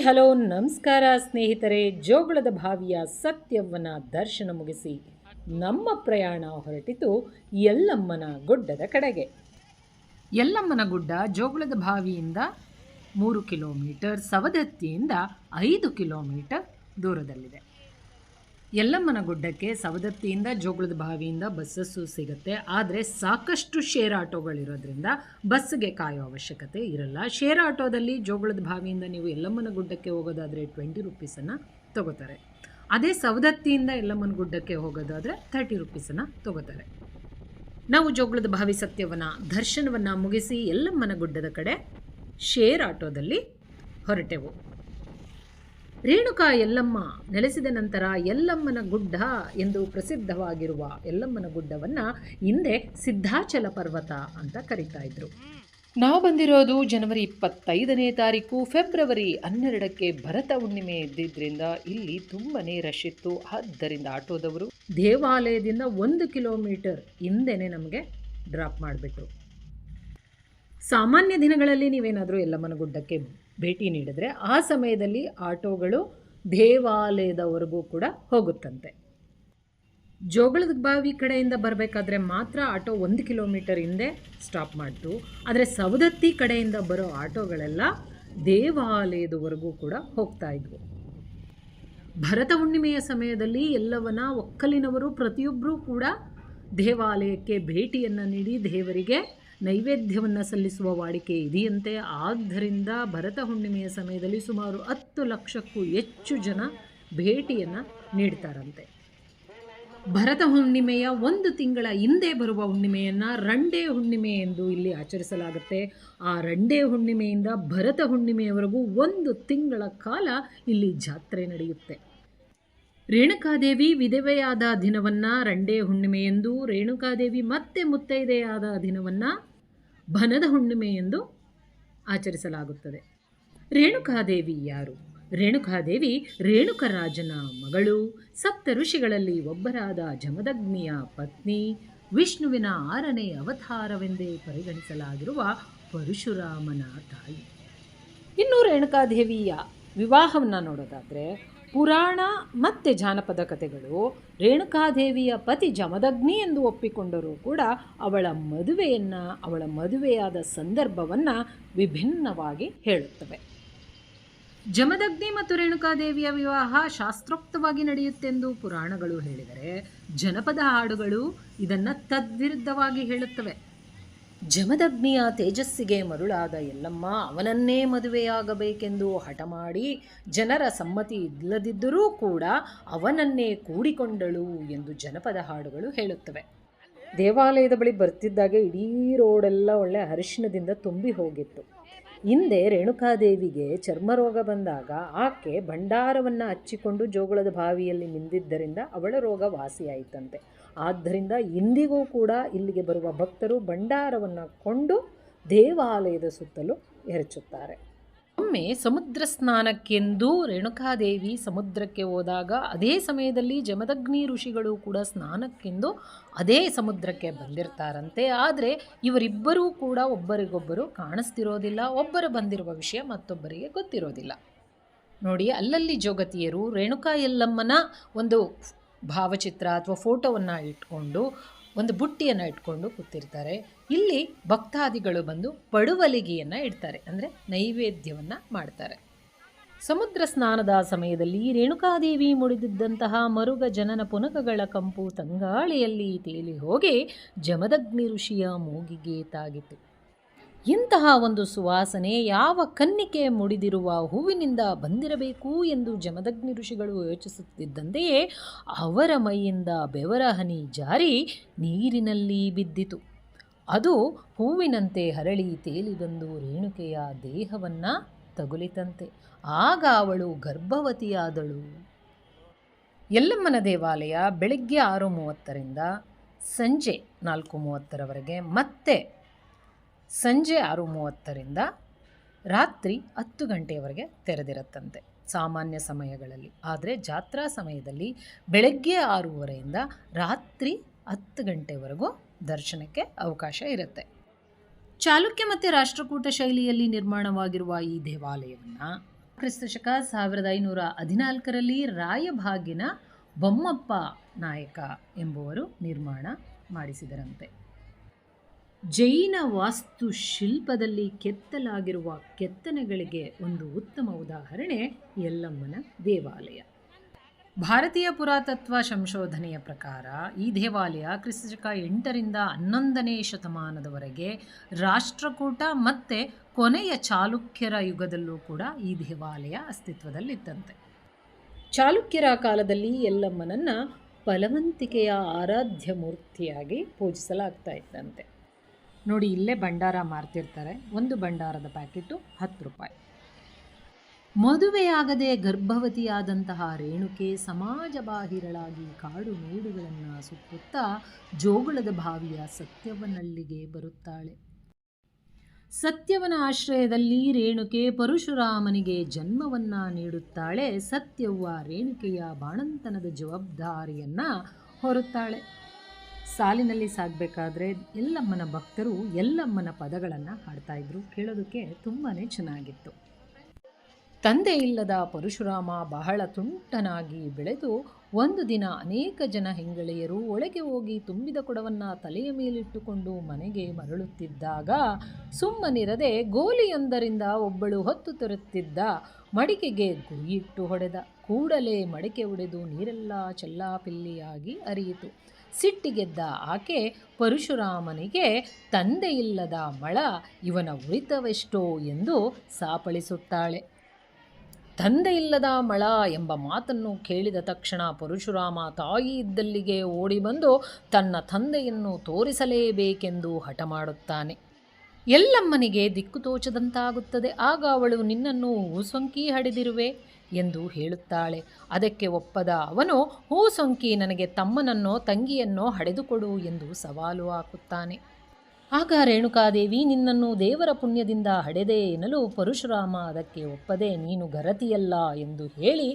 Hello ನಮಸ್ಕಾರ ಸ್ನೇಹಿತರೆ. ಜೋಗುಳದ ಬಾವಿಯ ಸತ್ಯವ್ವನ ದರ್ಶನ ಮುಗಿಸಿ ನಮ್ಮ ಪ್ರಯಾಣ ಹೊರಟಿತು ಯಲ್ಲಮ್ಮನ ಗುಡ್ಡದ ಕಡೆಗೆ. ಯಲ್ಲಮ್ಮನ ಗುಡ್ಡ ಜೋಗುಳದ ಬಾವಿಯಿಂದ 3 ಕಿಲೋಮೀಟರ್, ಸವದತ್ತಿಯಿಂದ 5 ಕಿಲೋಮೀಟರ್ ದೂರದಲ್ಲಿದೆ. ಯಲ್ಲಮ್ಮನ ಗುಡ್ಡಕ್ಕೆ ಸವದತ್ತಿಯಿಂದ ಜೋಗುಳದ ಬಾವಿಯಿಂದ ಬಸ್ಸಸ್ಸು ಸಿಗುತ್ತೆ. ಆದರೆ ಸಾಕಷ್ಟು ಶೇರ್ ಆಟೋಗಳಿರೋದ್ರಿಂದ ಬಸ್ಸಿಗೆ ಕಾಯೋ ಅವಶ್ಯಕತೆ ಇರಲ್ಲ. ಶೇರ್ ಆಟೋದಲ್ಲಿ ಜೋಗುಳದ ಬಾವಿಯಿಂದ ನೀವು ಯಲ್ಲಮ್ಮನ ಗುಡ್ಡಕ್ಕೆ ಹೋಗೋದಾದರೆ 20 ರುಪೀಸನ್ನು ತೊಗೋತಾರೆ. ಅದೇ ಸವದತ್ತಿಯಿಂದ ಯಲ್ಲಮ್ಮನ ಗುಡ್ಡಕ್ಕೆ ಹೋಗೋದಾದರೆ 30 ರುಪೀಸನ್ನು ತೊಗೋತಾರೆ. ನಾವು ಜೋಗುಳದ ಬಾವಿ ಸತ್ಯವನ ದರ್ಶನವನ್ನು ಮುಗಿಸಿ ಯಲ್ಲಮ್ಮನ ಗುಡ್ಡದ ಕಡೆ ಶೇರ್ ಆಟೋದಲ್ಲಿ ಹೊರಟೆವು. ರೇಣುಕಾ ಯಲ್ಲಮ್ಮ ನೆಲೆಸಿದ ನಂತರ ಯಲ್ಲಮ್ಮನ ಗುಡ್ಡ ಎಂದು ಪ್ರಸಿದ್ಧವಾಗಿರುವ ಯಲ್ಲಮ್ಮನ ಗುಡ್ಡವನ್ನು ಹಿಂದೆ ಸಿದ್ಧಾಚಲ ಪರ್ವತ ಅಂತ ಕರೀತಾ ಇದ್ರು. ನಾವು ಬಂದಿರೋದು ಜನವರಿ 25ನೇ ತಾರೀಕು. ಫೆಬ್ರವರಿ 12ಕ್ಕೆ ಭರತ ಹುಣ್ಣಿಮೆ ಇದ್ದಿದ್ದರಿಂದ ಇಲ್ಲಿ ತುಂಬನೇ ರಶ್ ಇತ್ತು. ಆದ್ದರಿಂದ ಆಟೋದವರು ದೇವಾಲಯದಿಂದ 1 ಕಿಲೋಮೀಟರ್ ಹಿಂದೆನೇ ನಮಗೆ ಡ್ರಾಪ್ ಮಾಡಿಬಿಟ್ರು. ಸಾಮಾನ್ಯ ದಿನಗಳಲ್ಲಿ ನೀವೇನಾದರೂ ಯಲ್ಲಮ್ಮನ ಗುಡ್ಡಕ್ಕೆ ಭೇಟಿ ನೀಡಿದ್ರೆ ಆ ಸಮಯದಲ್ಲಿ ಆಟೋಗಳು ದೇವಾಲಯದವರೆಗೂ ಕೂಡ ಹೋಗುತ್ತಂತೆ. ಜೋಗುಳದ ಬಾವಿ ಕಡೆಯಿಂದ ಬರಬೇಕಾದ್ರೆ ಮಾತ್ರ ಆಟೋ 1 ಕಿಲೋಮೀಟರ್ ಹಿಂದೆ ಸ್ಟಾಪ್ ಮಾಡ್ತು. ಆದರೆ ಸವದತ್ತಿ ಕಡೆಯಿಂದ ಬರೋ ಆಟೋಗಳೆಲ್ಲ ದೇವಾಲಯದವರೆಗೂ ಕೂಡ ಹೋಗ್ತಾ ಇದ್ವು. ಭರತ ಹುಣ್ಣಿಮೆಯ ಸಮಯದಲ್ಲಿ ಯಲ್ಲವ್ವನ ಒಕ್ಕಲಿನವರು ಪ್ರತಿಯೊಬ್ಬರೂ ಕೂಡ ದೇವಾಲಯಕ್ಕೆ ಭೇಟಿಯನ್ನು ನೀಡಿ ದೇವರಿಗೆ ನೈವೇದ್ಯವನ್ನು ಸಲ್ಲಿಸುವ ವಾಡಿಕೆ ಇದೆಯಂತೆ. ಆದ್ದರಿಂದ ಭರತ ಹುಣ್ಣಿಮೆಯ ಸಮಯದಲ್ಲಿ ಸುಮಾರು 10 ಲಕ್ಷಕ್ಕೂ ಹೆಚ್ಚು ಜನ ಭೇಟಿಯನ್ನು ನೀಡ್ತಾರಂತೆ. ಭರತ ಹುಣ್ಣಿಮೆಯ 1 ತಿಂಗಳ ಹಿಂದೆ ಬರುವ ಹುಣ್ಣಿಮೆಯನ್ನು ರಂಡೆ ಹುಣ್ಣಿಮೆ ಎಂದು ಇಲ್ಲಿ ಆಚರಿಸಲಾಗುತ್ತೆ. ಆ ರಂಡೆ ಹುಣ್ಣಿಮೆಯಿಂದ ಭರತ ಹುಣ್ಣಿಮೆಯವರೆಗೂ 1 ತಿಂಗಳ ಕಾಲ ಇಲ್ಲಿ ಜಾತ್ರೆ ನಡೆಯುತ್ತೆ. ರೇಣುಕಾದೇವಿ ವಿಧವೆಯಾದ ದಿನವನ್ನು ರಂಡೆ ಹುಣ್ಣಿಮೆ ಎಂದು, ರೇಣುಕಾದೇವಿ ಮತ್ತೆ ಮುತ್ತೈದೆಯಾದ ದಿನವನ್ನು ಬನದ ಹುಣ್ಣಿಮೆ ಎಂದು ಆಚರಿಸಲಾಗುತ್ತದೆ. ರೇಣುಕಾದೇವಿ ಯಾರು? ರೇಣುಕಾದೇವಿ ರೇಣುಕರಾಜನ ಮಗಳು, ಸಪ್ತ ಋಷಿಗಳಲ್ಲಿ ಒಬ್ಬರಾದ ಜಮದಗ್ನಿಯ ಪತ್ನಿ, ವಿಷ್ಣುವಿನ 6ನೇ ಅವತಾರವೆಂದೇ ಪರಿಗಣಿಸಲಾಗಿರುವ ಪರಶುರಾಮನ ತಾಯಿ. ಇನ್ನು ರೇಣುಕಾದೇವಿಯ ವಿವಾಹವನ್ನು ನೋಡೋದಾದರೆ ಪುರಾಣ ಮತ್ತು ಜಾನಪದ ಕಥೆಗಳು ರೇಣುಕಾದೇವಿಯ ಪತಿ ಜಮದಗ್ನಿ ಎಂದು ಒಪ್ಪಿಕೊಂಡರೂ ಕೂಡ ಅವಳ ಮದುವೆಯಾದ ಸಂದರ್ಭವನ್ನು ವಿಭಿನ್ನವಾಗಿ ಹೇಳುತ್ತವೆ. ಜಮದಗ್ನಿ ಮತ್ತು ರೇಣುಕಾದೇವಿಯ ವಿವಾಹ ಶಾಸ್ತ್ರೋಕ್ತವಾಗಿ ನಡೆಯುತ್ತೆಂದು ಪುರಾಣಗಳು ಹೇಳಿದರೆ, ಜನಪದ ಹಾಡುಗಳು ಇದನ್ನು ತದ್ವಿರುದ್ಧವಾಗಿ ಹೇಳುತ್ತವೆ. ಜಮದಗ್ನಿಯ ತೇಜಸ್ಸಿಗೆ ಮರುಳಾದ ಯಲ್ಲಮ್ಮ ಅವನನ್ನೇ ಮದುವೆಯಾಗಬೇಕೆಂದು ಹಠ ಮಾಡಿ ಜನರ ಸಮ್ಮತಿ ಇಲ್ಲದಿದ್ದರೂ ಕೂಡ ಅವನನ್ನೇ ಕೂಡಿಕೊಂಡಳು ಎಂದು ಜನಪದ ಹಾಡುಗಳು ಹೇಳುತ್ತವೆ. ದೇವಾಲಯದ ಬಳಿ ಬರ್ತಿದ್ದಾಗೆ ಇಡೀ ರೋಡೆಲ್ಲ ಒಳ್ಳೆ ಅರಿಶಿಣದಿಂದ ತುಂಬಿ ಹೋಗಿತ್ತು. ಹಿಂದೆ ರೇಣುಕಾದೇವಿಗೆ ಚರ್ಮರೋಗ ಬಂದಾಗ ಆಕೆ ಭಂಡಾರವನ್ನು ಹಚ್ಚಿಕೊಂಡು ಜೋಗುಳದ ಬಾವಿಯಲ್ಲಿ ನಿಂದಿದ್ದರಿಂದ ಅವಳ ರೋಗ ವಾಸಿಯಾಯಿತಂತೆ. ಆದ್ದರಿಂದ ಇಂದಿಗೂ ಕೂಡ ಇಲ್ಲಿಗೆ ಬರುವ ಭಕ್ತರು ಭಂಡಾರವನ್ನು ಕೊಂಡು ದೇವಾಲಯದ ಸುತ್ತಲೂ ಎರಚುತ್ತಾರೆ. ಒಮ್ಮೆ ಸಮುದ್ರ ಸ್ನಾನಕ್ಕೆಂದು ರೇಣುಕಾದೇವಿ ಸಮುದ್ರಕ್ಕೆ ಹೋದಾಗ ಅದೇ ಸಮಯದಲ್ಲಿ ಜಮದಗ್ನಿ ಋಷಿಗಳು ಕೂಡ ಸ್ನಾನಕ್ಕೆಂದು ಅದೇ ಸಮುದ್ರಕ್ಕೆ ಬಂದಿರ್ತಾರಂತೆ. ಆದರೆ ಇವರಿಬ್ಬರೂ ಕೂಡ ಒಬ್ಬರಿಗೊಬ್ಬರು ಕಾಣಿಸ್ತಿರೋದಿಲ್ಲ. ಒಬ್ಬರು ಬಂದಿರುವ ವಿಷಯ ಮತ್ತೊಬ್ಬರಿಗೆ ಗೊತ್ತಿರೋದಿಲ್ಲ. ನೋಡಿ, ಅಲ್ಲಲ್ಲಿ ಜೋಗತಿಯರು ರೇಣುಕಾ ಯಲ್ಲಮ್ಮನ ಒಂದು ಭಾವಚಿತ್ರ ಅಥವಾ ಫೋಟೋವನ್ನು ಇಟ್ಕೊಂಡು ಒಂದು ಬುಟ್ಟಿಯನ್ನು ಇಟ್ಕೊಂಡು ಕೂತಿರ್ತಾರೆ. ಇಲ್ಲಿ ಭಕ್ತಾದಿಗಳು ಬಂದು ಪಡುವಲಿಗೆಯನ್ನು ಇಡ್ತಾರೆ, ಅಂದರೆ ನೈವೇದ್ಯವನ್ನು ಮಾಡ್ತಾರೆ. ಸಮುದ್ರ ಸ್ನಾನದ ಸಮಯದಲ್ಲಿ ರೇಣುಕಾದೇವಿ ಮುಡಿದಿದ್ದಂತಹ ಮರುಗ ಜನನ ಪುನಕಗಳ ಕಂಪು ತಂಗಾಳಿಯಲ್ಲಿ ತೇಲಿ ಹೋಗಿ ಜಮದಗ್ನಿ ಋಷಿಯ ಮೂಗಿಗೆ ತಾಗಿತು. ಇಂತಹ ಒಂದು ಸುವಾಸನೆ ಯಾವ ಕನ್ನಿಕೆ ಮುಡಿದಿರುವ ಹೂವಿನಿಂದ ಬಂದಿರಬೇಕು ಎಂದು ಜಮದಗ್ನಿ ಋಷಿಗಳು ಯೋಚಿಸುತ್ತಿದ್ದಂತೆಯೇ ಅವರ ಮೈಯಿಂದ ಬೆವರ ಹನಿ ಜಾರಿ ನೀರಿನಲ್ಲಿ ಬಿದ್ದಿತು. ಅದು ಹೂವಿನಂತೆ ಹರಳಿ ತೇಲಿ ಬಂದು ರೇಣುಕೆಯ ದೇಹವನ್ನು ತಗುಲಿತಂತೆ. ಆಗ ಅವಳು ಗರ್ಭವತಿಯಾದಳು. ಯಲ್ಲಮ್ಮನ ದೇವಾಲಯ ಬೆಳಗ್ಗೆ 6:30ರಿಂದ ಸಂಜೆ 4:30ರವರೆಗೆ, ಮತ್ತೆ ಸಂಜೆ 6:30ರಿಂದ ರಾತ್ರಿ 10 ಗಂಟೆಯವರೆಗೆ ತೆರೆದಿರುತ್ತಂತೆ ಸಾಮಾನ್ಯ ಸಮಯಗಳಲ್ಲಿ. ಆದರೆ ಜಾತ್ರಾ ಸಮಯದಲ್ಲಿ ಬೆಳಗ್ಗೆ 6:30ರಿಂದ ರಾತ್ರಿ 10 ಗಂಟೆವರೆಗೂ ದರ್ಶನಕ್ಕೆ ಅವಕಾಶ ಇರುತ್ತೆ. ಚಾಲುಕ್ಯ ಮತ್ತು ರಾಷ್ಟ್ರಕೂಟ ಶೈಲಿಯಲ್ಲಿ ನಿರ್ಮಾಣವಾಗಿರುವ ಈ ದೇವಾಲಯವನ್ನು ಕ್ರಿಸ್ತಶಕ 1514ರಲ್ಲಿ ರಾಯಭಾಗಿನ ಬೊಮ್ಮಪ್ಪ ನಾಯಕ ಎಂಬುವರು ನಿರ್ಮಾಣ ಮಾಡಿಸಿದರಂತೆ. ಜೈನ ವಾಸ್ತುಶಿಲ್ಪದಲ್ಲಿ ಕೆತ್ತಲಾಗಿರುವ ಕೆತ್ತನೆಗಳಿಗೆ ಒಂದು ಉತ್ತಮ ಉದಾಹರಣೆ ಯಲ್ಲಮ್ಮನ ದೇವಾಲಯ. ಭಾರತೀಯ ಪುರಾತತ್ವ ಸಂಶೋಧನೆಯ ಪ್ರಕಾರ ಈ ದೇವಾಲಯ ಕ್ರಿಸ್ತಶಕ 8ರಿಂದ 11ನೇ ಶತಮಾನದವರೆಗೆ ರಾಷ್ಟ್ರಕೂಟ ಮತ್ತು ಕೊನೆಯ ಚಾಲುಕ್ಯರ ಯುಗದಲ್ಲೂ ಕೂಡ ಈ ದೇವಾಲಯ ಅಸ್ತಿತ್ವದಲ್ಲಿತ್ತಂತೆ. ಚಾಲುಕ್ಯರ ಕಾಲದಲ್ಲಿ ಯಲ್ಲಮ್ಮನನ್ನು ಫಲವಂತಿಕೆಯ ಆರಾಧ್ಯ ಮೂರ್ತಿಯಾಗಿ ಪೂಜಿಸಲಾಗ್ತಾ ಇತ್ತಂತೆ. ನೋಡಿ, ಇಲ್ಲೇ ಭಂಡಾರ ಮಾರ್ತಿರ್ತಾರೆ. ಒಂದು ಭಂಡಾರದ ಪ್ಯಾಕೆಟು 10 ರೂಪಾಯಿ. ಮದುವೆಯಾಗದೆ ಗರ್ಭವತಿಯಾದಂತಹ ರೇಣುಕೆ ಸಮಾಜ ಬಾಹಿರಳಾಗಿ ಕಾಡು ಮೇಡುಗಳನ್ನು ಸುತ್ತುತ್ತಾ ಜೋಗುಳದ ಬಾವಿಯ ಸತ್ಯವನಹಳ್ಳಿಗೆ ಬರುತ್ತಾಳೆ. ಸತ್ಯವನ ಆಶ್ರಯದಲ್ಲಿ ರೇಣುಕೆ ಪರಶುರಾಮನಿಗೆ ಜನ್ಮವನ್ನ ನೀಡುತ್ತಾಳೆ. ಸತ್ಯವ್ವ ರೇಣುಕೆಯ ಬಾಣಂತನದ ಜವಾಬ್ದಾರಿಯನ್ನು ಹೊರುತ್ತಾಳೆ. ಸಾಲಿನಲ್ಲಿ ಸಾಗಬೇಕಾದ್ರೆ ಯಲ್ಲಮ್ಮನ ಭಕ್ತರು ಯಲ್ಲಮ್ಮನ ಪದಗಳನ್ನು ಹಾಡ್ತಾ ಇದ್ರು. ಕೇಳೋದಕ್ಕೆ ತುಂಬಾ ಚೆನ್ನಾಗಿತ್ತು. ತಂದೆ ಇಲ್ಲದ ಪರಶುರಾಮ ಬಹಳ ತುಂಟನಾಗಿ ಬೆಳೆದು ಒಂದು ದಿನ ಅನೇಕ ಜನ ಹೆಂಗಳೆಯರು ಒಳಗೆ ಹೋಗಿ ತುಂಬಿದ ಕೊಡವನ್ನು ತಲೆಯ ಮೇಲಿಟ್ಟುಕೊಂಡು ಮನೆಗೆ ಮರಳುತ್ತಿದ್ದಾಗ ಸುಮ್ಮನಿರದೆ ಗೋಲಿಯೊಂದರಿಂದ ಒಬ್ಬಳು ಹೊತ್ತು ತರುತ್ತಿದ್ದ ಮಡಿಕೆಗೆ ಗುರಿಯಿಟ್ಟು ಹೊಡೆದ. ಕೂಡಲೇ ಮಡಿಕೆ ಒಡೆದು ನೀರೆಲ್ಲ ಚೆಲ್ಲಾಪಿಲ್ಲಿಯಾಗಿ ಹರಿಯಿತು. ಸಿಟ್ಟಿಗೆದ್ದ ಆಕೆ ಪರಶುರಾಮನಿಗೆ ತಂದೆಯಿಲ್ಲದ ಮಳ ಇವನ ಉರಿತವೆಷ್ಟೋ ಎಂದು ಸಾಪಳಿಸುತ್ತಾಳೆ. ತಂದೆಯಿಲ್ಲದ ಮಳ ಎಂಬ ಮಾತನ್ನು ಕೇಳಿದ ತಕ್ಷಣ ಪರಶುರಾಮ ತಾಯಿ ಇದ್ದಲ್ಲಿಗೆ ಓಡಿ ಬಂದು ತನ್ನ ತಂದೆಯನ್ನು ತೋರಿಸಲೇಬೇಕೆಂದು ಹಠ ಮಾಡುತ್ತಾನೆ. ಯಲ್ಲಮ್ಮನಿಗೆ ದಿಕ್ಕು ತೋಚದಂತಾಗುತ್ತದೆ. ಆಗ ಅವಳು ನಿನ್ನನ್ನು ಹೂಸೊಂಕಿ ಹಡೆದಿರುವೆ ಎಂದು ಹೇಳುತ್ತಾಳೆ. ಅದಕ್ಕೆ ಒಪ್ಪದ ಅವನು ಹೂಸೊಂಕಿ ನನಗೆ ತಮ್ಮನನ್ನೋ ತಂಗಿಯನ್ನೋ ಹಡೆದುಕೊಡು ಎಂದು ಸವಾಲು ಹಾಕುತ್ತಾನೆ. ಆಗ ರೇಣುಕಾದೇವಿ ನಿನ್ನನ್ನು ದೇವರ ಪುಣ್ಯದಿಂದ ಹಡೆದೆ ಎನ್ನಲು ಪರಶುರಾಮ ಅದಕ್ಕೆ ಒಪ್ಪದೆ ನೀನು ಗರತಿಯಲ್ಲ ಎಂದು ಹೇಳಿ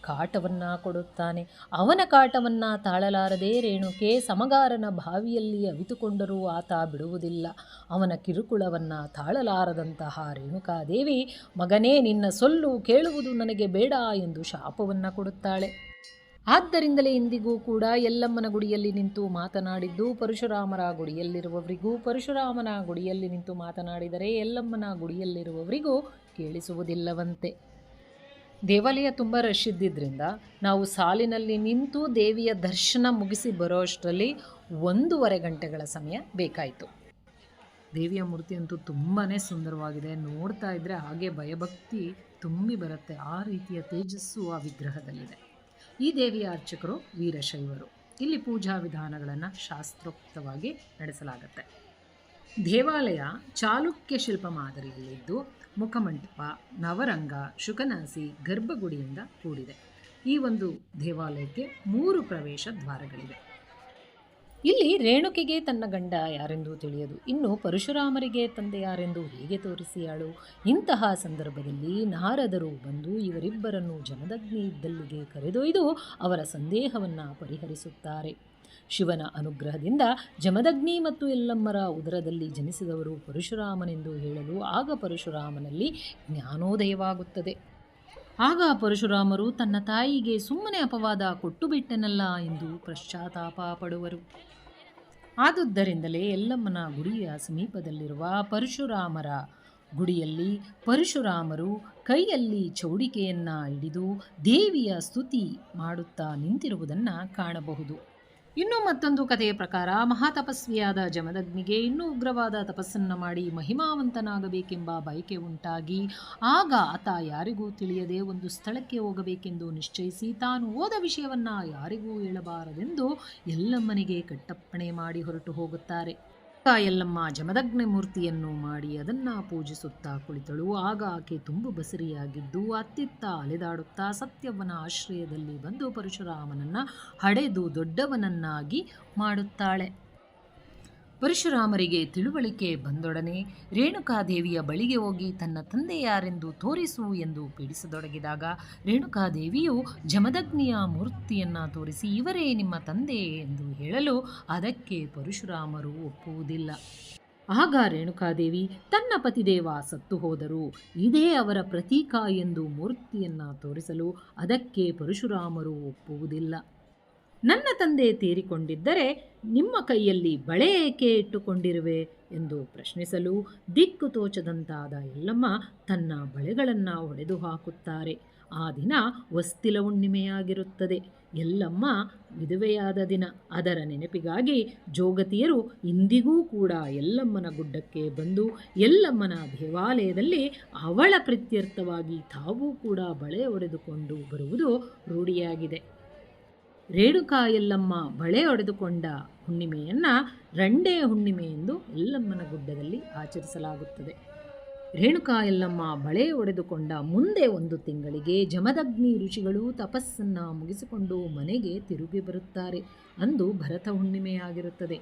ಕಾಟವನ್ನು ಕೊಡುತ್ತಾನೆ. ಅವನ ಕಾಟವನ್ನು ತಾಳಲಾರದೆ ರೇಣುಕೆ ಸಮಗಾರನ ಬಾವಿಯಲ್ಲಿ ಅವಿತುಕೊಂಡರೂ ಆತ ಬಿಡುವುದಿಲ್ಲ. ಅವನ ಕಿರುಕುಳವನ್ನು ತಾಳಲಾರದಂತಹ ರೇಣುಕಾದೇವಿ ಮಗನೇ ನಿನ್ನ ಸೊಲ್ಲು ಕೇಳುವುದು ನನಗೆ ಬೇಡ ಎಂದು ಶಾಪವನ್ನು ಕೊಡುತ್ತಾಳೆ. ಆದ್ದರಿಂದಲೇ ಇಂದಿಗೂ ಕೂಡ ಯಲ್ಲಮ್ಮನ ಗುಡಿಯಲ್ಲಿ ನಿಂತು ಮಾತನಾಡಿದ್ದು ಪರಶುರಾಮರ ಗುಡಿಯಲ್ಲಿರುವವರಿಗೂ, ಪರಶುರಾಮನ ಗುಡಿಯಲ್ಲಿ ನಿಂತು ಮಾತನಾಡಿದರೆ ಯಲ್ಲಮ್ಮನ ಗುಡಿಯಲ್ಲಿರುವವರಿಗೂ ಕೇಳಿಸುವುದಿಲ್ಲವಂತೆ. ದೇವಾಲಯ ತುಂಬ ರಶ್ ಇದ್ದಿದ್ದರಿಂದ ನಾವು ಸಾಲಿನಲ್ಲಿ ನಿಂತು ದೇವಿಯ ದರ್ಶನ ಮುಗಿಸಿ ಬರೋ ಅಷ್ಟರಲ್ಲಿ 1.5 ಗಂಟೆಗಳ ಸಮಯ ಬೇಕಾಯಿತು. ದೇವಿಯ ಮೂರ್ತಿ ಅಂತೂ ತುಂಬಾ ಸುಂದರವಾಗಿದೆ. ನೋಡ್ತಾ ಇದ್ದರೆ ಹಾಗೆ ಭಯಭಕ್ತಿ ತುಂಬಿ ಬರುತ್ತೆ. ಆ ರೀತಿಯ ತೇಜಸ್ಸು ಆ ವಿಗ್ರಹದಲ್ಲಿದೆ. ಈ ದೇವಿಯ ಅರ್ಚಕರು ವೀರಶೈವರು. ಇಲ್ಲಿ ಪೂಜಾ ವಿಧಾನಗಳನ್ನು ಶಾಸ್ತ್ರೋಕ್ತವಾಗಿ ನಡೆಸಲಾಗುತ್ತೆ. ದೇವಾಲಯ ಚಾಲುಕ್ಯ ಶಿಲ್ಪ ಮಾದರಿಯಲ್ಲಿದ್ದು ಮುಖಮಂಟಪ, ನವರಂಗ, ಶುಕನಾಸಿ, ಗರ್ಭಗುಡಿಯಿಂದ ಕೂಡಿದೆ. ಈ ಒಂದು ದೇವಾಲಯಕ್ಕೆ 3 ಪ್ರವೇಶ ದ್ವಾರಗಳಿವೆ. ಇಲ್ಲಿ ರೇಣುಕೆಗೆ ತನ್ನ ಗಂಡ ಯಾರೆಂದು ತಿಳಿಯದು. ಇನ್ನು ಪರಶುರಾಮರಿಗೆ ತಂದೆ ಯಾರೆಂದು ಹೇಗೆ ತೋರಿಸಿಯಾಳು? ಇಂತಹ ಸಂದರ್ಭದಲ್ಲಿ ನಾರದರು ಬಂದು ಇವರಿಬ್ಬರನ್ನು ಜಮದಗ್ನಿ ಇದ್ದಲ್ಲಿಗೆ ಕರೆದೊಯ್ದು ಅವರ ಸಂದೇಹವನ್ನು ಪರಿಹರಿಸುತ್ತಾರೆ. ಶಿವನ ಅನುಗ್ರಹದಿಂದ ಜಮದಗ್ನಿ ಮತ್ತು ಯಲ್ಲಮ್ಮರ ಉದರದಲ್ಲಿ ಜನಿಸಿದವರು ಪರಶುರಾಮನೆಂದು ಹೇಳಲು ಆಗ ಪರಶುರಾಮನಲ್ಲಿ ಜ್ಞಾನೋದಯವಾಗುತ್ತದೆ. ಆಗ ಪರಶುರಾಮರು ತನ್ನ ತಾಯಿಗೆ ಸುಮ್ಮನೆ ಅಪವಾದ ಕೊಟ್ಟು ಬಿಟ್ಟೆನಲ್ಲ ಎಂದು ಪಶ್ಚಾತ್ತಾಪ ಪಡುವರು. ಆದುದರಿಂದಲೇ ಯಲ್ಲಮ್ಮನ ಗುಡಿಯ ಸಮೀಪದಲ್ಲಿರುವ ಪರಶುರಾಮರ ಗುಡಿಯಲ್ಲಿ ಪರಶುರಾಮರು ಕೈಯಲ್ಲಿ ಚೌಡಿಕೆಯನ್ನು ಹಿಡಿದು ದೇವಿಯ ಸ್ತುತಿ ಮಾಡುತ್ತಾ ನಿಂತಿರುವುದನ್ನು ಕಾಣಬಹುದು. ಇನ್ನೂ ಮತ್ತೊಂದು ಕಥೆಯ ಪ್ರಕಾರ ಮಹಾತಪಸ್ವಿಯಾದ ಜಮದಗ್ನಿಗೆ ಇನ್ನೂ ಉಗ್ರವಾದ ತಪಸ್ಸನ್ನು ಮಾಡಿ ಮಹಿಮಾವಂತನಾಗಬೇಕೆಂಬ ಬಯಕೆ ಉಂಟಾಗಿ ಆಗ ಆತ ಯಾರಿಗೂ ತಿಳಿಯದೆ ಒಂದು ಸ್ಥಳಕ್ಕೆ ಹೋಗಬೇಕೆಂದು ನಿಶ್ಚಯಿಸಿ ತಾನು ಹೋದ ವಿಷಯವನ್ನು ಯಾರಿಗೂ ಹೇಳಬಾರದೆಂದು ಯಲ್ಲಮ್ಮನಿಗೆ ಕಟ್ಟಪ್ಪಣೆ ಮಾಡಿ ಹೊರಟು ಹೋಗುತ್ತಾರೆ. ಯಲ್ಲಮ್ಮ ಜಮದಗ್ನಿ ಮೂರ್ತಿಯನ್ನು ಮಾಡಿ ಅದನ್ನು ಪೂಜಿಸುತ್ತಾ ಕುಳಿತಳು. ಆಗ ಆಕೆ ತುಂಬು ಬಸರಿಯಾಗಿದ್ದು ಅತ್ತಿತ್ತ ಅಲೆದಾಡುತ್ತಾ ಸತ್ಯವನ ಆಶ್ರಯದಲ್ಲಿ ಬಂದು ಪರಶುರಾಮನನ್ನು ಹಡೆದು ದೊಡ್ಡವನನ್ನಾಗಿ ಮಾಡುತ್ತಾಳೆ. ಪರಶುರಾಮರಿಗೆ ತಿಳುವಳಿಕೆ ಬಂದೊಡನೆ ರೇಣುಕಾದೇವಿಯ ಬಳಿಗೆ ಹೋಗಿ ತನ್ನ ತಂದೆ ಯಾರೆಂದು ತೋರಿಸು ಎಂದು ಪೀಡಿಸತೊಡಗಿದಾಗ ರೇಣುಕಾದೇವಿಯು ಜಮದಗ್ನಿಯ ಮೂರ್ತಿಯನ್ನು ತೋರಿಸಿ ಇವರೇ ನಿಮ್ಮ ತಂದೆ ಎಂದು ಹೇಳಲು ಅದಕ್ಕೆ ಪರಶುರಾಮರು ಒಪ್ಪುವುದಿಲ್ಲ. ಆಗ ರೇಣುಕಾದೇವಿ ತನ್ನ ಪತಿದೇವ ಸತ್ತು ಹೋದರು, ಇದೇ ಅವರ ಪ್ರತೀಕ ಎಂದು ಮೂರ್ತಿಯನ್ನು ತೋರಿಸಲು ಅದಕ್ಕೆ ಪರಶುರಾಮರು ಒಪ್ಪುವುದಿಲ್ಲ. ನನ್ನ ತಂದೆ ತೀರಿಕೊಂಡಿದ್ದರೆ ನಿಮ್ಮ ಕೈಯಲ್ಲಿ ಬಳೆ ಏಕೆ ಇಟ್ಟುಕೊಂಡಿರುವೆ ಎಂದು ಪ್ರಶ್ನಿಸಲು ದಿಕ್ಕು ತೋಚದಂತಾದ ಎಲ್ಲಮ್ಮ ತನ್ನ ಬಳೆಗಳನ್ನು ಒಡೆದು ಹಾಕುತ್ತಾರೆ. ಆ ದಿನ ಹೊಸ್ತಿಲ ಹುಣ್ಣಿಮೆಯಾಗಿರುತ್ತದೆ. ಎಲ್ಲಮ್ಮ ವಿಧವೆಯಾದ ದಿನ. ಅದರ ನೆನಪಿಗಾಗಿ ಜೋಗತಿಯರು ಇಂದಿಗೂ ಕೂಡ ಎಲ್ಲಮ್ಮನ ಗುಡ್ಡಕ್ಕೆ ಬಂದು ಎಲ್ಲಮ್ಮನ ದೇವಾಲಯದಲ್ಲಿ ಅವಳ ಪ್ರೀತ್ಯರ್ಥವಾಗಿ ತಾವೂ ಕೂಡ ಬಳೆ ಒಡೆದುಕೊಂಡು ಬರುವುದು ರೂಢಿಯಾಗಿದೆ. ರೇಣುಕಾ ಎಲ್ಲಮ್ಮ ಬಳೆ ಒಡೆದುಕೊಂಡ ಹುಣ್ಣಿಮೆಯನ್ನು ರಂಡೆ ಹುಣ್ಣಿಮೆ ಎಂದು ಎಲ್ಲಮ್ಮನ ಗುಡ್ಡದಲ್ಲಿ ಆಚರಿಸಲಾಗುತ್ತದೆ. ರೇಣುಕಾ ಎಲ್ಲಮ್ಮ ಬಳೆ ಒಡೆದುಕೊಂಡ ಮುಂದೆ 1 ತಿಂಗಳಿಗೆ ಜಮದಗ್ನಿ ಋಷಿಗಳು ತಪಸ್ಸನ್ನು ಮುಗಿಸಿಕೊಂಡು ಮನೆಗೆ ತಿರುಗಿ ಬರುತ್ತಾರೆ. ಅಂದು ಭರತ ಹುಣ್ಣಿಮೆಯಾಗಿರುತ್ತದೆ.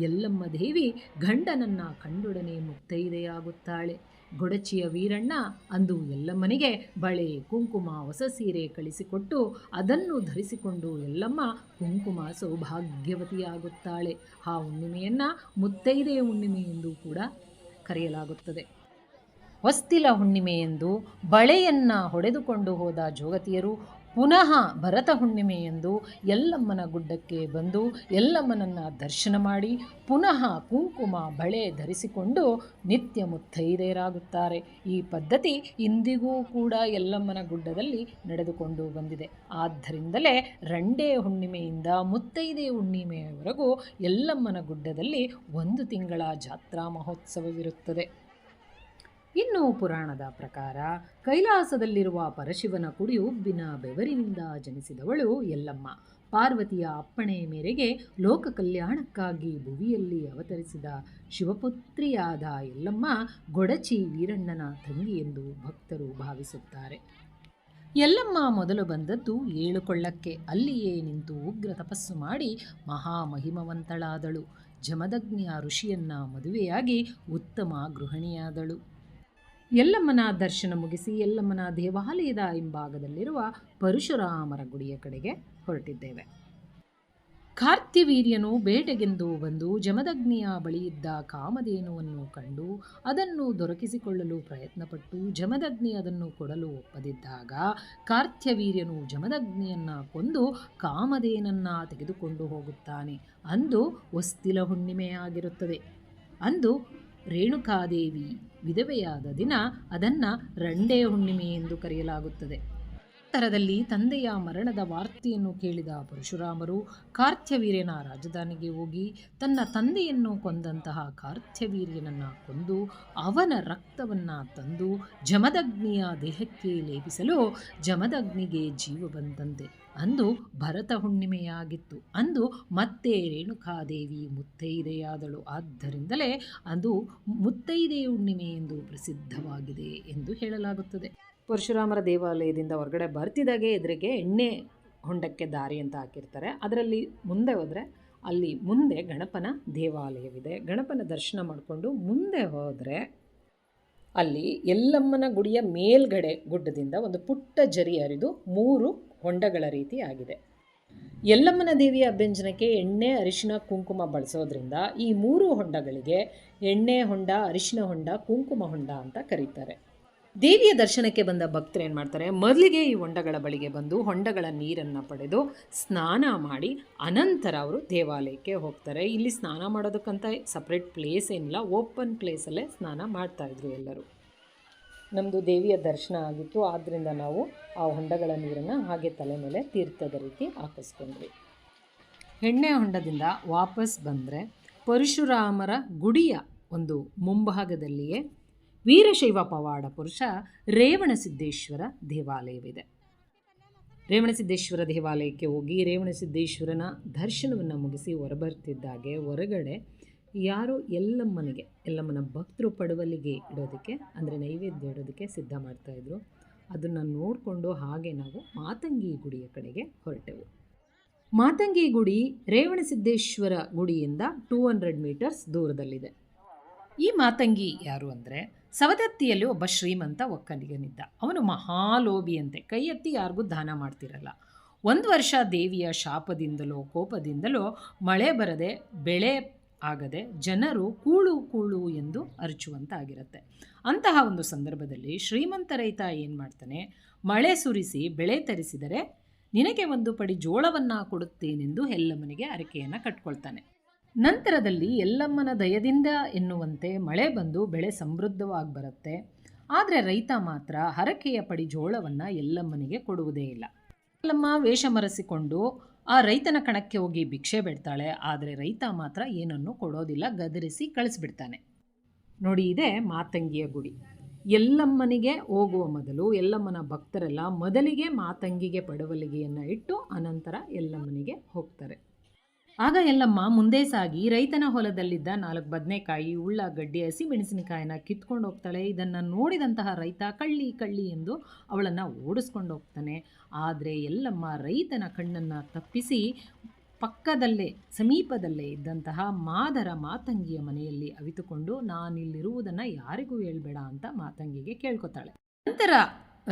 ಎಲ್ಲಮ್ಮ ದೇವಿ ಗಂಡನನ್ನು ಕಂಡೊಡನೆ ಮುತ್ತೈದೆಯಾಗುತ್ತಾಳೆ. ಗೊಡಚಿಯ ವೀರಣ್ಣ ಅಂದು ಎಲ್ಲಮ್ಮನಿಗೆ ಬಳೆ, ಕುಂಕುಮ, ಹೊಸ ಸೀರೆ ಕಳಿಸಿಕೊಟ್ಟು ಅದನ್ನು ಧರಿಸಿಕೊಂಡು ಎಲ್ಲಮ್ಮ ಕುಂಕುಮ ಸೌಭಾಗ್ಯವತಿಯಾಗುತ್ತಾಳೆ. ಆ ಹುಣ್ಣಿಮೆಯನ್ನು ಮುತ್ತೈದೆಯ ಹುಣ್ಣಿಮೆ ಎಂದು ಕೂಡ ಕರೆಯಲಾಗುತ್ತದೆ. ಹೊಸ್ತಿಲ ಹುಣ್ಣಿಮೆಯೆಂದು ಬಳೆಯನ್ನು ಹೊಡೆದುಕೊಂಡು ಹೋದ ಜೋಗತಿಯರು ಪುನಃ ಭರತ ಹುಣ್ಣಿಮೆಯೆಂದು ಎಲ್ಲಮ್ಮನ ಗುಡ್ಡಕ್ಕೆ ಬಂದು ಎಲ್ಲಮ್ಮನನ್ನು ದರ್ಶನ ಮಾಡಿ ಪುನಃ ಕುಂಕುಮ ಬಳೆ ಧರಿಸಿಕೊಂಡು ನಿತ್ಯ ಮುತ್ತೈದೆಯರಾಗುತ್ತಾರೆ. ಈ ಪದ್ಧತಿ ಇಂದಿಗೂ ಕೂಡ ಎಲ್ಲಮ್ಮನ ಗುಡ್ಡದಲ್ಲಿ ನಡೆದುಕೊಂಡು ಬಂದಿದೆ. ಆದ್ದರಿಂದಲೇ ರಂಡೆ ಹುಣ್ಣಿಮೆಯಿಂದ ಮುತ್ತೈದೆ ಹುಣ್ಣಿಮೆಯವರೆಗೂ ಎಲ್ಲಮ್ಮನ ಗುಡ್ಡದಲ್ಲಿ 1 ತಿಂಗಳ ಜಾತ್ರಾ ಮಹೋತ್ಸವವಿರುತ್ತದೆ. ಇನ್ನು ಪುರಾಣದ ಪ್ರಕಾರ ಕೈಲಾಸದಲ್ಲಿರುವ ಪರಶಿವನ ಕುಡಿ ಉಬ್ಬಿನ ಬೆವರಿನಿಂದ ಜನಿಸಿದವಳು ಎಲ್ಲಮ್ಮ. ಪಾರ್ವತಿಯ ಅಪ್ಪಣೆಯ ಮೇರೆಗೆ ಲೋಕ ಕಲ್ಯಾಣಕ್ಕಾಗಿ ಭುವಿಯಲ್ಲಿ ಅವತರಿಸಿದ ಶಿವಪುತ್ರಿಯಾದ ಎಲ್ಲಮ್ಮ ಗೊಡಚಿ ವೀರಣ್ಣನ ತಂಗಿ ಎಂದು ಭಕ್ತರು ಭಾವಿಸುತ್ತಾರೆ. ಎಲ್ಲಮ್ಮ ಮೊದಲು ಬಂದದ್ದು 7 ಕೊಳ್ಳಕ್ಕೆ. ಅಲ್ಲಿಯೇ ನಿಂತು ಉಗ್ರ ತಪಸ್ಸು ಮಾಡಿ ಮಹಾಮಹಿಮವಂತಳಾದಳು. ಜಮದಗ್ನಿಯ ಋಷಿಯನ್ನ ಮದುವೆಯಾಗಿ ಉತ್ತಮ ಗೃಹಿಣಿಯಾದಳು. ಎಲ್ಲಮ್ಮನ ದರ್ಶನ ಮುಗಿಸಿ ಎಲ್ಲಮ್ಮನ ದೇವಾಲಯದ ಹಿಂಭಾಗದಲ್ಲಿರುವ ಪರಶುರಾಮರ ಗುಡಿಯ ಕಡೆಗೆ ಹೊರಟಿದ್ದೇವೆ. ಕಾರ್ತ್ಯವೀರ್ಯನು ಬೇಟೆಗೆಂದು ಬಂದು ಜಮದಗ್ನಿಯ ಬಳಿಯಿದ್ದ ಕಾಮಧೇನುವನ್ನು ಕಂಡು ಅದನ್ನು ದೊರಕಿಸಿಕೊಳ್ಳಲು ಪ್ರಯತ್ನಪಟ್ಟು ಜಮದಗ್ನಿ ಅದನ್ನು ಕೊಡಲು ಒಪ್ಪದಿದ್ದಾಗ ಕಾರ್ತ್ಯವೀರ್ಯನು ಜಮದಗ್ನಿಯನ್ನು ಕೊಂದು ಕಾಮಧೇನನ್ನು ತೆಗೆದುಕೊಂಡು ಹೋಗುತ್ತಾನೆ. ಅಂದು ಹೊಸ್ತಿಲ ಹುಣ್ಣಿಮೆಯಾಗಿರುತ್ತದೆ. ಅಂದು ರೇಣುಕಾದೇವಿ ವಿಧವೆಯಾದ ದಿನ ಅದನ್ನು ರಂಡೆ ಹುಣ್ಣಿಮೆ ಎಂದು ಕರೆಯಲಾಗುತ್ತದೆ. ನಂತರದಲ್ಲಿ ತಂದೆಯ ಮರಣದ ವಾರ್ತೆಯನ್ನು ಕೇಳಿದ ಪರಶುರಾಮರು ಕಾರ್ತ್ಯವೀರ್ಯನ ರಾಜಧಾನಿಗೆ ಹೋಗಿ ತನ್ನ ತಂದೆಯನ್ನು ಕೊಂದಂತಹ ಕಾರ್ತ್ಯವೀರ್ಯನನ್ನು ಕೊಂದು ಅವನ ರಕ್ತವನ್ನು ತಂದು ಜಮದಗ್ನಿಯ ದೇಹಕ್ಕೆ ಲೇಪಿಸಲು ಜಮದಗ್ನಿಗೆ ಜೀವ ಬಂದಂತೆ. ಅಂದು ಭರತ ಹುಣ್ಣಿಮೆಯಾಗಿತ್ತು. ಅಂದು ಮತ್ತೆ ರೇಣುಕಾದೇವಿ ಮುತ್ತೈದೆಯಾದಳು. ಆದ್ದರಿಂದಲೇ ಅದು ಮುತ್ತೈದೆ ಹುಣ್ಣಿಮೆ ಎಂದು ಪ್ರಸಿದ್ಧವಾಗಿದೆ ಎಂದು ಹೇಳಲಾಗುತ್ತದೆ. ಪರಶುರಾಮರ ದೇವಾಲಯದಿಂದ ಹೊರಗಡೆ ಬರ್ತಿದ್ದಾಗೆ ಎದುರಿಗೆ ಎಣ್ಣೆ ಹೊಂಡಕ್ಕೆ ದಾರಿ ಅಂತ ಹಾಕಿರ್ತಾರೆ. ಅದರಲ್ಲಿ ಮುಂದೆ ಹೋದರೆ ಅಲ್ಲಿ ಮುಂದೆ ಗಣಪನ ದೇವಾಲಯವಿದೆ. ಗಣಪನ ದರ್ಶನ ಮಾಡಿಕೊಂಡು ಮುಂದೆ ಹೋದರೆ ಅಲ್ಲಿ ಎಲ್ಲಮ್ಮನ ಗುಡಿಯ ಮೇಲ್ಗಡೆ ಗುಡ್ಡದಿಂದ ಒಂದು ಪುಟ್ಟ ಜರಿ ಹರಿದು 3 ಹೊಂಡಗಳ ರೀತಿ ಆಗಿದೆ. ಎಲ್ಲಮ್ಮನ ದೇವಿಯ ಅಭ್ಯಂಜನಕ್ಕೆ ಎಣ್ಣೆ, ಅರಿಶಿನ, ಕುಂಕುಮ ಬಳಸೋದ್ರಿಂದ ಈ 3 ಹೊಂಡಗಳಿಗೆ ಎಣ್ಣೆ ಹೊಂಡ, ಅರಿಶಿನ ಹೊಂಡ, ಕುಂಕುಮ ಹೊಂಡ ಅಂತ ಕರೀತಾರೆ. ದೇವಿಯ ದರ್ಶನಕ್ಕೆ ಬಂದ ಭಕ್ತರು ಏನು ಮಾಡ್ತಾರೆ, ಮೊದಲಿಗೆ ಈ ಹೊಂಡಗಳ ಬಳಿಗೆ ಬಂದು ಹೊಂಡಗಳ ನೀರನ್ನು ಪಡೆದು ಸ್ನಾನ ಮಾಡಿ ಅನಂತರ ಅವರು ದೇವಾಲಯಕ್ಕೆ ಹೋಗ್ತಾರೆ. ಇಲ್ಲಿ ಸ್ನಾನ ಮಾಡೋದಕ್ಕಂತ ಸಪ್ರೇಟ್ ಪ್ಲೇಸ್ ಏನಿಲ್ಲ, ಓಪನ್ ಪ್ಲೇಸಲ್ಲೇ ಸ್ನಾನ ಮಾಡ್ತಾಯಿದ್ರು ಎಲ್ಲರೂ. ನಮ್ಮದು ದೇವಿಯ ದರ್ಶನ ಆಗಿತ್ತು, ಆದ್ದರಿಂದ ನಾವು ಆ ಹೊಂಡಗಳ ನೀರನ್ನು ಹಾಗೆ ತಲೆ ಮೇಲೆ ತೀರ್ಥದ ರೀತಿ ಹಾಕಿಸ್ಕೊಂಡ್ವಿ. ಎಣ್ಣೆ ಹೊಂಡದಿಂದ ವಾಪಸ್ ಬಂದರೆ ಪರಶುರಾಮರ ಗುಡಿಯ ಒಂದು ಮುಂಭಾಗದಲ್ಲಿಯೇ ವೀರಶೈವ ಪವಾಡ ಪುರುಷ ರೇವಣಸಿದ್ದೇಶ್ವರ ದೇವಾಲಯವಿದೆ. ರೇವಣಸಿದ್ದೇಶ್ವರ ದೇವಾಲಯಕ್ಕೆ ಹೋಗಿ ರೇವಣಸಿದ್ದೇಶ್ವರನ ದರ್ಶನವನ್ನು ಮುಗಿಸಿ ಹೊರಬರ್ತಿದ್ದಾಗೆ ಹೊರಗಡೆ ಯಾರೋ ಎಲ್ಲಮ್ಮನ ಭಕ್ತರು ಪಡವಲಿಗೆ ಇಡೋದಕ್ಕೆ ಅಂದರೆ ನೈವೇದ್ಯ ಇಡೋದಕ್ಕೆ ಸಿದ್ಧ ಮಾಡ್ತಾಯಿದ್ರು. ಅದನ್ನು ನೋಡಿಕೊಂಡು ಹಾಗೆ ನಾವು ಮಾತಂಗಿ ಗುಡಿಯ ಕಡೆಗೆ ಹೊರಟೆವು. ಮಾತಂಗಿ ಗುಡಿ ರೇವಣಸಿದ್ದೇಶ್ವರ ಗುಡಿಯಿಂದ 200 ಮೀಟರ್ಸ್ ದೂರದಲ್ಲಿದೆ. ಈ ಮಾತಂಗಿ ಯಾರು ಅಂದರೆ ಸವದತ್ತಿಯಲ್ಲಿ ಒಬ್ಬ ಶ್ರೀಮಂತ ಒಕ್ಕಲಿಗನಿದ್ದ. ಅವನು ಮಹಾಲೋಭಿಯಂತೆ, ಕೈ ಎತ್ತಿ ಯಾರಿಗೂ ದಾನ ಮಾಡ್ತಿರಲ್ಲ. 1 ವರ್ಷ ದೇವಿಯ ಶಾಪದಿಂದಲೋ ಕೋಪದಿಂದಲೋ ಮಳೆ ಬರದೆ ಬೆಳೆ ಆಗದೆ ಜನರು ಕೂಳು ಕೂಳು ಎಂದು ಅರಚುವಂತಾಗಿರುತ್ತೆ. ಅಂತಹ ಒಂದು ಸಂದರ್ಭದಲ್ಲಿ ಶ್ರೀಮಂತ ರೈತ ಏನು ಮಾಡ್ತಾನೆ, ಮಳೆ ಸುರಿಸಿ ಬೆಳೆ ತರಿಸಿದರೆ ನಿನಗೆ ಒಂದು ಪಡಿ ಜೋಳವನ್ನು ಕೊಡುತ್ತೇನೆಂದು ಎಲ್ಲಮ್ಮನಿಗೆ ಹರಕೆಯನ್ನು ಕಟ್ಕೊಳ್ತಾನೆ. ನಂತರದಲ್ಲಿ ಎಲ್ಲಮ್ಮನ ದಯದಿಂದ ಎನ್ನುವಂತೆ ಮಳೆ ಬಂದು ಬೆಳೆ ಸಮೃದ್ಧವಾಗಿ ಬರುತ್ತೆ. ಆದರೆ ರೈತ ಮಾತ್ರ ಹರಕೆಯ ಪಡಿ ಜೋಳವನ್ನು ಎಲ್ಲಮ್ಮನಿಗೆ ಕೊಡುವುದೇ ಇಲ್ಲ. ಎಲ್ಲಮ್ಮ ವೇಷ ಮರೆಸಿಕೊಂಡು ಆ ರೈತನ ಕಣಕ್ಕೆ ಹೋಗಿ ಭಿಕ್ಷೆ ಬಿಡ್ತಾಳೆ. ಆದರೆ ರೈತ ಮಾತ್ರ ಏನನ್ನು ಕೊಡೋದಿಲ್ಲ, ಗದರಿಸಿ ಕಳಿಸ್ಬಿಡ್ತಾನೆ. ನೋಡಿ, ಇದೇ ಮಾತಂಗಿಯ ಗುಡಿ. ಎಲ್ಲಮ್ಮನಿಗೆ ಹೋಗುವ ಮೊದಲು ಎಲ್ಲಮ್ಮನ ಭಕ್ತರೆಲ್ಲ ಮೊದಲಿಗೆ ಮಾತಂಗಿಗೆ ಪಡವಲಿಗೆಯನ್ನು ಇಟ್ಟು ಅನಂತರ ಎಲ್ಲಮ್ಮನಿಗೆ ಹೋಗ್ತಾರೆ. ಆಗ ಎಲ್ಲಮ್ಮ ಮುಂದೆ ಸಾಗಿ ರೈತನ ಹೊಲದಲ್ಲಿದ್ದ 4 ಬದನೆಕಾಯಿ, ಉಳ್ಳಾಗಡ್ಡಿ, ಹಸಿಮೆಣಸಿನಕಾಯಿನ ಕಿತ್ಕೊಂಡು ಹೋಗ್ತಾಳೆ. ಇದನ್ನು ನೋಡಿದಂತಹ ರೈತ ಕಳ್ಳಿ ಕಳ್ಳಿ ಎಂದು ಅವಳನ್ನು ಓಡಿಸ್ಕೊಂಡು ಹೋಗ್ತಾನೆ. ಆದರೆ ಎಲ್ಲಮ್ಮ ರೈತನ ಕಣ್ಣನ್ನು ತಪ್ಪಿಸಿ ಸಮೀಪದಲ್ಲೇ ಇದ್ದಂತಹ ಮಾದರ ಮಾತಂಗಿಯ ಮನೆಯಲ್ಲಿ ಅವಿತುಕೊಂಡು ನಾನಿಲ್ಲಿರುವುದನ್ನು ಯಾರಿಗೂ ಹೇಳ್ಬೇಡ ಅಂತ ಮಾತಂಗಿಗೆ ಕೇಳ್ಕೊತಾಳೆ. ನಂತರ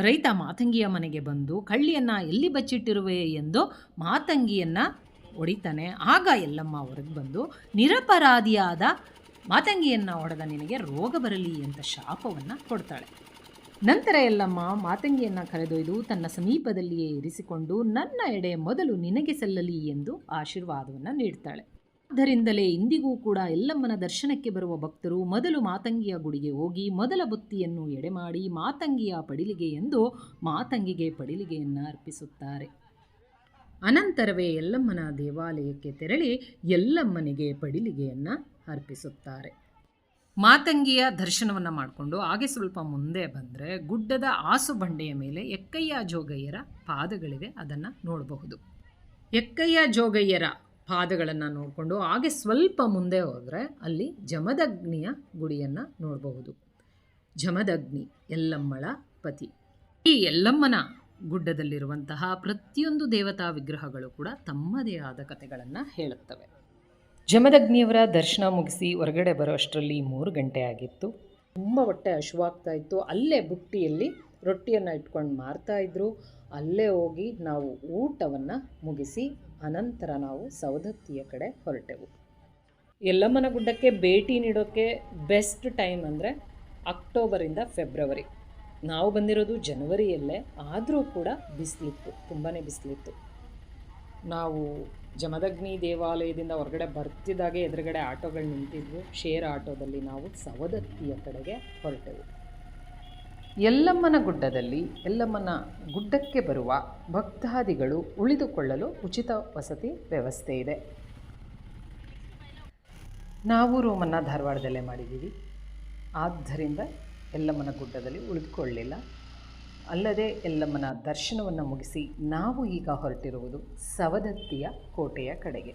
ರೈತ ಮಾತಂಗಿಯ ಮನೆಗೆ ಬಂದು ಕಳ್ಳಿಯನ್ನು ಎಲ್ಲಿ ಬಚ್ಚಿಟ್ಟಿರುವೆ ಎಂದು ಮಾತಂಗಿಯನ್ನು ಹೊಡಿತಾನೆ. ಆಗ ಎಲ್ಲಮ್ಮ ಹೊರಗೆ ಬಂದು ನಿರಪರಾಧಿಯಾದ ಮಾತಂಗಿಯನ್ನು ಹೊಡೆದ ನಿನಗೆ ರೋಗ ಬರಲಿ ಅಂತ ಶಾಪವನ್ನು ಕೊಡ್ತಾಳೆ. ನಂತರ ಎಲ್ಲಮ್ಮ ಮಾತಂಗಿಯನ್ನು ಕರೆದೊಯ್ದು ತನ್ನ ಸಮೀಪದಲ್ಲಿಯೇ ಇರಿಸಿಕೊಂಡು ನನ್ನ ಎಡೆ ಮೊದಲು ನಿನಗೆ ಸಲ್ಲಲಿ ಎಂದು ಆಶೀರ್ವಾದವನ್ನು ನೀಡ್ತಾಳೆ. ಆದ್ದರಿಂದಲೇ ಇಂದಿಗೂ ಕೂಡ ಎಲ್ಲಮ್ಮನ ದರ್ಶನಕ್ಕೆ ಬರುವ ಭಕ್ತರು ಮೊದಲು ಮಾತಂಗಿಯ ಗುಡಿಗೆ ಹೋಗಿ ಮೊದಲ ಬುತ್ತಿಯನ್ನು ಎಡೆ ಮಾಡಿ ಮಾತಂಗಿಯ ಪಡಿಲಿಗೆ ಎಂದು ಮಾತಂಗಿಗೆ ಪಡಿಲಿಗೆಯನ್ನು ಅರ್ಪಿಸುತ್ತಾರೆ. ಅನಂತರವೇ ಎಲ್ಲಮ್ಮನ ದೇವಾಲಯಕ್ಕೆ ತೆರಳಿ ಎಲ್ಲಮ್ಮನಿಗೆ ಪಡಿಲಿಗೆಯನ್ನು ಅರ್ಪಿಸುತ್ತಾರೆ. ಮಾತಂಗಿಯ ದರ್ಶನವನ್ನು ಮಾಡಿಕೊಂಡು ಹಾಗೆ ಸ್ವಲ್ಪ ಮುಂದೆ ಬಂದರೆ ಗುಡ್ಡದ ಆಸು ಬಂಡೆಯ ಮೇಲೆ ಎಕ್ಕಯ್ಯ ಜೋಗಯ್ಯರ ಪಾದಗಳಿವೆ, ಅದನ್ನು ನೋಡಬಹುದು. ಎಕ್ಕಯ್ಯ ಜೋಗಯ್ಯರ ಪಾದಗಳನ್ನು ನೋಡಿಕೊಂಡು ಹಾಗೆ ಸ್ವಲ್ಪ ಮುಂದೆ ಹೋದರೆ ಅಲ್ಲಿ ಜಮದಗ್ನಿಯ ಗುಡಿಯನ್ನು ನೋಡಬಹುದು. ಜಮದಗ್ನಿ ಎಲ್ಲಮ್ಮಳ ಪತಿ. ಈ ಎಲ್ಲಮ್ಮನ ಗುಡ್ಡದಲ್ಲಿರುವಂತಹ ಪ್ರತಿಯೊಂದು ದೇವತಾ ವಿಗ್ರಹಗಳು ಕೂಡ ತಮ್ಮದೇ ಆದ ಕಥೆಗಳನ್ನು ಹೇಳುತ್ತವೆ. ಜಮದಗ್ನಿಯವರ ದರ್ಶನ ಮುಗಿಸಿ ಹೊರಗಡೆ ಬರೋಷ್ಟರಲ್ಲಿ 3 ಗಂಟೆ ಆಗಿತ್ತು. ತುಂಬ ಹೊಟ್ಟೆ ಹಶುವಾಗ್ತಾ ಇತ್ತು. ಅಲ್ಲೇ ಬುಟ್ಟಿಯಲ್ಲಿ ರೊಟ್ಟಿಯನ್ನು ಇಟ್ಕೊಂಡು ಮಾರ್ತಾಯಿದ್ರು. ಅಲ್ಲೇ ಹೋಗಿ ನಾವು ಊಟವನ್ನು ಮುಗಿಸಿ ಅನಂತರ ನಾವು ಸವದತ್ತಿಯ ಕಡೆ ಹೊರಟೆವು. ಎಲ್ಲಮ್ಮನ ಗುಡ್ಡಕ್ಕೆ ಭೇಟಿ ನೀಡೋಕ್ಕೆ ಬೆಸ್ಟ್ ಟೈಮ್ ಅಂದರೆ ಅಕ್ಟೋಬರಿಂದ ಫೆಬ್ರವರಿ. ನಾವು ಬಂದಿರೋದು ಜನವರಿಯಲ್ಲೇ, ಆದರೂ ಕೂಡ ಬಿಸಿಲಿತ್ತು, ತುಂಬಾ ಬಿಸಿಲಿತ್ತು. ನಾವು ಜಮದಗ್ನಿ ದೇವಾಲಯದಿಂದ ಹೊರಗಡೆ ಬರ್ತಿದ್ದಾಗೆ ಎದುರುಗಡೆ ಆಟೋಗಳು ನಿಂತಿದ್ವು. ಶೇರ್ ಆಟೋದಲ್ಲಿ ನಾವು ಸವದತ್ತಿಯ ಕಡೆಗೆ ಹೊರಟೆವು. ಎಲ್ಲಮ್ಮನ ಗುಡ್ಡದಲ್ಲಿ ಎಲ್ಲಮ್ಮನ ಗುಡ್ಡಕ್ಕೆ ಬರುವ ಭಕ್ತಾದಿಗಳು ಉಳಿದುಕೊಳ್ಳಲು ಉಚಿತ ವಸತಿ ವ್ಯವಸ್ಥೆ ಇದೆ. ನಾವು ರೂಮನ್ನು ಧಾರವಾಡದಲ್ಲೇ ಮಾಡಿದ್ದೀವಿ. ಆದ್ದರಿಂದ ಎಲ್ಲಮ್ಮನ ಗುಡ್ಡದಲ್ಲಿ ಉಳಿದುಕೊಳ್ಳಲಿಲ್ಲ. ಅಲ್ಲದೆ ಎಲ್ಲಮ್ಮನ ದರ್ಶನವನ್ನು ಮುಗಿಸಿ ನಾವು ಈಗ ಹೊರಟಿರುವುದು ಸವದತ್ತಿಯ ಕೋಟೆಯ ಕಡೆಗೆ.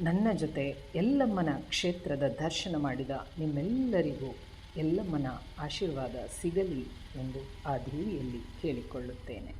ನನ್ನ ಜೊತೆ ಎಲ್ಲಮ್ಮನ ಕ್ಷೇತ್ರದ ದರ್ಶನ ಮಾಡಿದ ನಿಮ್ಮೆಲ್ಲರಿಗೂ ಎಲ್ಲಮ್ಮನ ಆಶೀರ್ವಾದ ಸಿಗಲಿ ಎಂದು ಆ ದೇವಿಯಲ್ಲಿ ಕೇಳಿಕೊಳ್ಳುತ್ತೇನೆ.